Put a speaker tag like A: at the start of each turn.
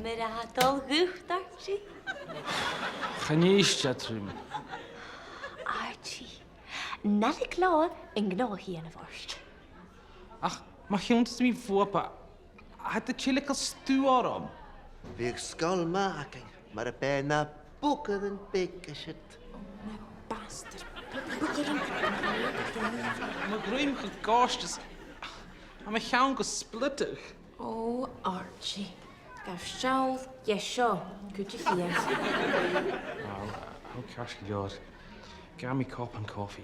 A: Myrradol Luchd, Archie.
B: Chaníiste trúm.
A: Archie. NicLeòid in gnìomhachas vorst.
B: Ach, má chiúntas mí fópa. Had de chilical stú áram.
C: Bhíag scoil máchain mar a bé na bucad an bicise.
A: Bastard.
B: Má gruim go gástas. A má cheann go splitach.
A: Oh, Archie. Gaf seáil seo chithear.
B: How cash leod. Gaf me cup and coffee.